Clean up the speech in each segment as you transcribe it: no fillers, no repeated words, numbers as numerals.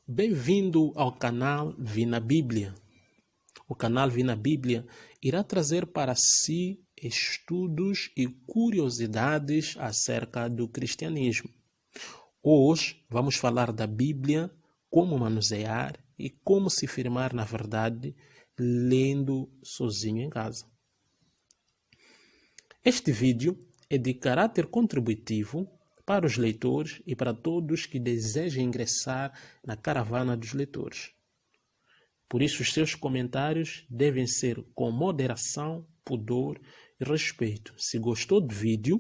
Bem-vindo ao canal Vi na Bíblia. O canal Vi na Bíblia irá trazer para si estudos e curiosidades acerca do cristianismo. Hoje vamos falar da Bíblia, como manusear e como se firmar na verdade, lendo sozinho em casa. Este vídeo é de caráter contributivo para os leitores e para todos que desejem ingressar na caravana dos leitores. Por isso, os seus comentários devem ser com moderação, pudor e respeito. Se gostou do vídeo,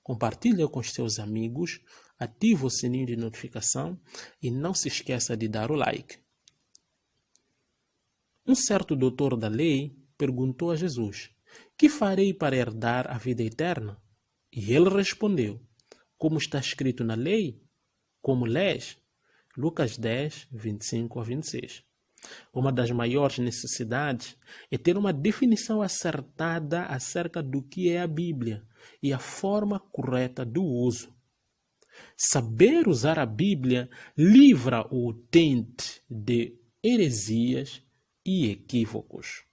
compartilhe com os seus amigos, ative o sininho de notificação e não se esqueça de dar o like. Um certo doutor da lei perguntou a Jesus: "Que farei para herdar a vida eterna?" E ele respondeu: "Como está escrito na lei? Como lês?" Lucas 10, 25 a 26. Uma das maiores necessidades é ter uma definição acertada acerca do que é a Bíblia e a forma correta do uso. Saber usar a Bíblia livra o utente de heresias e equívocos.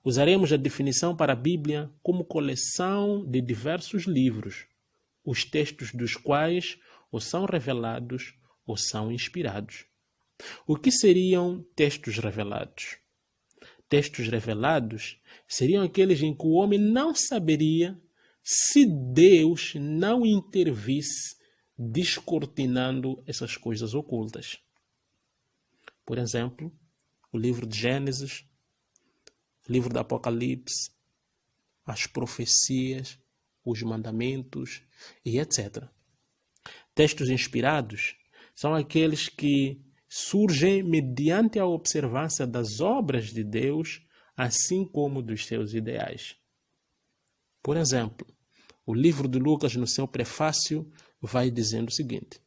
Usaremos a definição para a Bíblia como coleção de diversos livros, os textos dos quais ou são revelados ou são inspirados. O que seriam textos revelados? Textos revelados seriam aqueles em que o homem não saberia se Deus não intervisse descortinando essas coisas ocultas. Por exemplo, o livro de Gênesis, o livro do Apocalipse, as profecias, os mandamentos e etc. Textos inspirados são aqueles que surgem mediante a observância das obras de Deus, assim como dos seus ideais. Por exemplo, o livro de Lucas, no seu prefácio, vai dizendo o seguinte: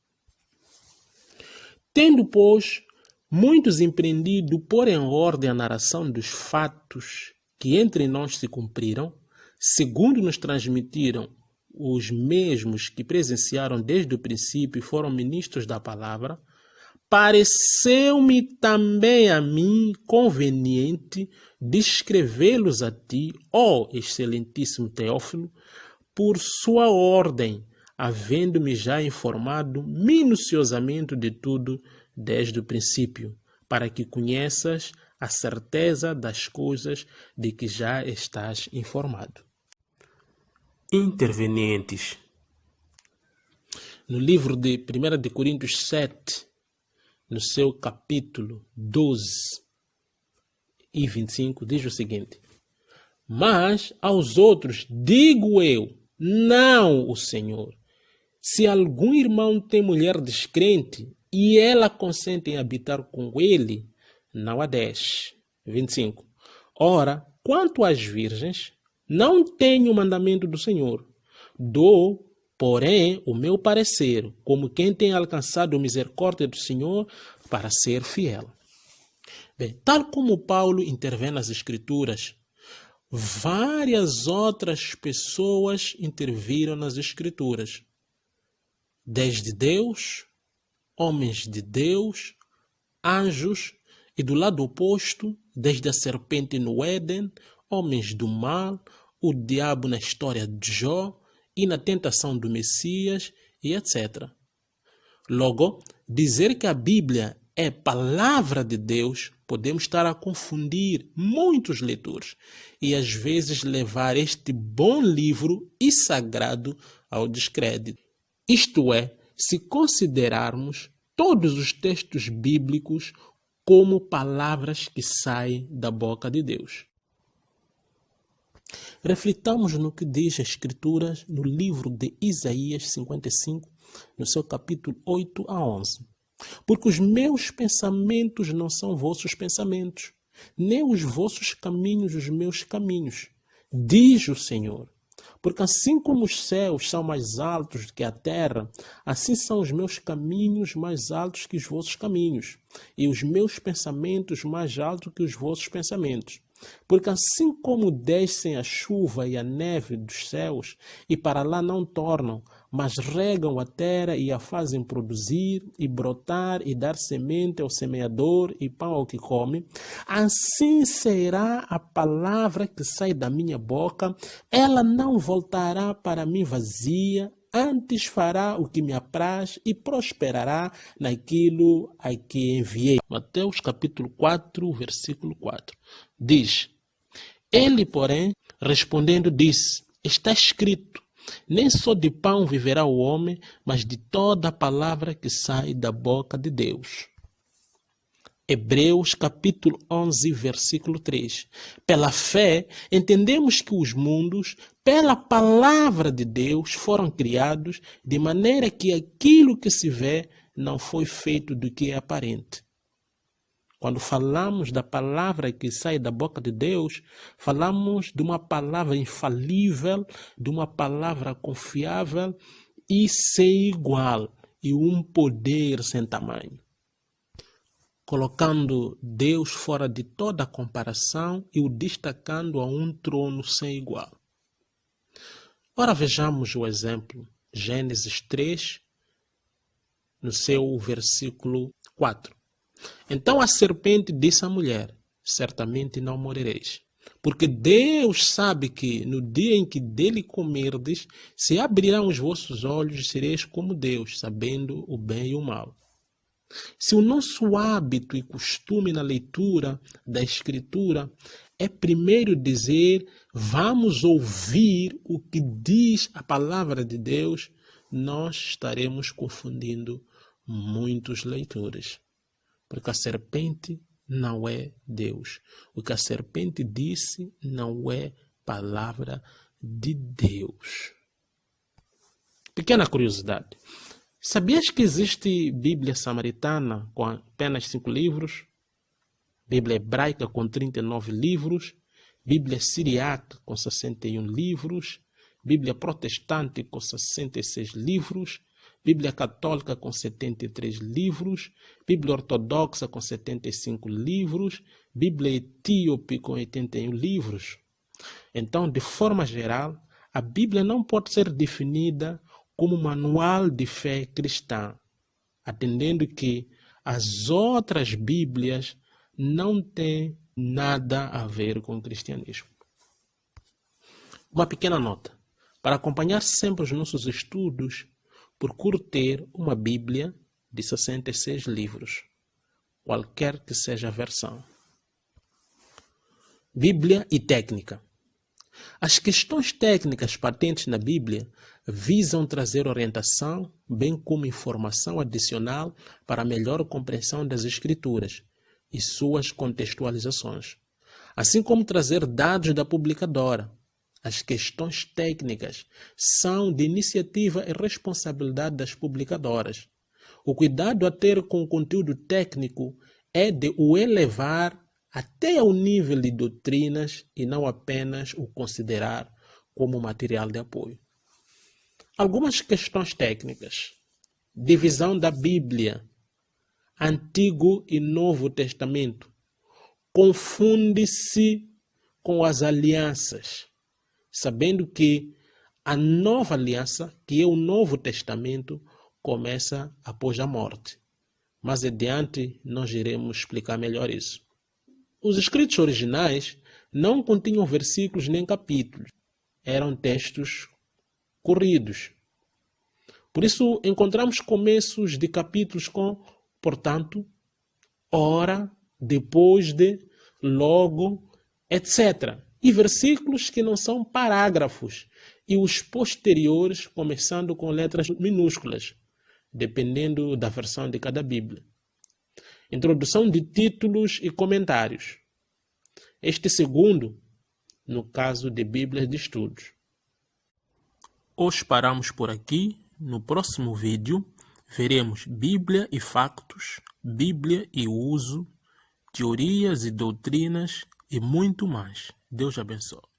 "Tendo, pois, muitos empreendido pôr em ordem a narração dos fatos que entre nós se cumpriram, segundo nos transmitiram os mesmos que presenciaram desde o princípio e foram ministros da palavra, pareceu-me também a mim conveniente descrevê-los a ti, ó excelentíssimo Teófilo, por sua ordem, havendo-me já informado minuciosamente de tudo desde o princípio, para que conheças a certeza das coisas de que já estás informado." Intervenientes. No livro de 1 de Coríntios 7, no seu capítulo 12 e 25, diz o seguinte: "Mas aos outros digo eu, não o Senhor, se algum irmão tem mulher descrente e ela consente em habitar com ele, não a deixe." 25. "Ora, quanto às virgens, não tenho o mandamento do Senhor. Dou, porém, o meu parecer, como quem tem alcançado a misericórdia do Senhor para ser fiel." Bem, tal como Paulo intervém nas Escrituras, várias outras pessoas interviram nas Escrituras. Desde Deus, homens de Deus, anjos, e do lado oposto, desde a serpente no Éden, homens do mal, o diabo na história de Jó e na tentação do Messias e etc. Logo, dizer que a Bíblia é palavra de Deus, podemos estar a confundir muitos leitores e às vezes levar este bom livro e sagrado ao descrédito. Isto é, se considerarmos todos os textos bíblicos como palavras que saem da boca de Deus. Reflitamos no que diz a Escritura no livro de Isaías 55, no seu capítulo 8 a 11. "Porque os meus pensamentos não são vossos pensamentos, nem os vossos caminhos os meus caminhos, diz o Senhor. Porque assim como os céus são mais altos do que a terra, assim são os meus caminhos mais altos que os vossos caminhos, e os meus pensamentos mais altos que os vossos pensamentos. Porque assim como descem a chuva e a neve dos céus, e para lá não tornam, mas regam a terra e a fazem produzir, e brotar, e dar semente ao semeador, e pão ao que come, assim será a palavra que sai da minha boca, ela não voltará para mim vazia, antes fará o que me apraz e prosperará naquilo a que enviei. Mateus capítulo 4, versículo 4. Diz: Ele, porém, respondendo, disse: Está escrito, nem só de pão viverá o homem, mas de toda a palavra que sai da boca de Deus. Hebreus capítulo 11, versículo 3. Pela fé, entendemos que os mundos, pela palavra de Deus, foram criados, de maneira que aquilo que se vê não foi feito do que é aparente. Quando falamos da palavra que sai da boca de Deus, falamos de uma palavra infalível, de uma palavra confiável e sem igual, e um poder sem tamanho, colocando Deus fora de toda comparação e o destacando a um trono sem igual. Ora, vejamos o exemplo. Gênesis 3, no seu versículo 4. Então a serpente disse à mulher: Certamente não morrereis, porque Deus sabe que no dia em que dele comerdes, se abrirão os vossos olhos e sereis como Deus, sabendo o bem e o mal. Se o nosso hábito e costume na leitura da Escritura é primeiro dizer, vamos ouvir o que diz a palavra de Deus, nós estaremos confundindo muitos leitores. Porque a serpente não é Deus. O que a serpente disse não é palavra de Deus. Pequena curiosidade. Sabias que existe Bíblia samaritana com apenas 5 livros? Bíblia hebraica com 39 livros? Bíblia siriaca com 61 livros? Bíblia protestante com 66 livros? Bíblia católica com 73 livros? Bíblia ortodoxa com 75 livros? Bíblia etíope com 81 livros? Então, de forma geral, a Bíblia não pode ser definida como manual de fé cristã, atendendo que as outras Bíblias não têm nada a ver com o cristianismo. Uma pequena nota. Para acompanhar sempre os nossos estudos, procure ter uma Bíblia de 66 livros, qualquer que seja a versão. Bíblia e técnica. As questões técnicas patentes na Bíblia visam trazer orientação, bem como informação adicional para a melhor compreensão das Escrituras e suas contextualizações, assim como trazer dados da publicadora. As questões técnicas são de iniciativa e responsabilidade das publicadoras. O cuidado a ter com o conteúdo técnico é de o elevar até ao nível de doutrinas e não apenas o considerar como material de apoio. Algumas questões técnicas. Divisão da Bíblia, Antigo e Novo Testamento. Confunde-se com as alianças, sabendo que a nova aliança, que é o Novo Testamento, começa após a morte. Mais adiante nós iremos explicar melhor isso. Os escritos originais não continham versículos nem capítulos. Eram textos corridos. Por isso, encontramos começos de capítulos com, portanto, ora, depois de, logo, etc. E versículos que não são parágrafos. E os posteriores começando com letras minúsculas, dependendo da versão de cada Bíblia. Introdução de títulos e comentários. Este segundo, no caso de Bíblias de estudos. Hoje paramos por aqui. No próximo vídeo, veremos Bíblia e factos, Bíblia e uso, teorias e doutrinas e muito mais. Deus abençoe.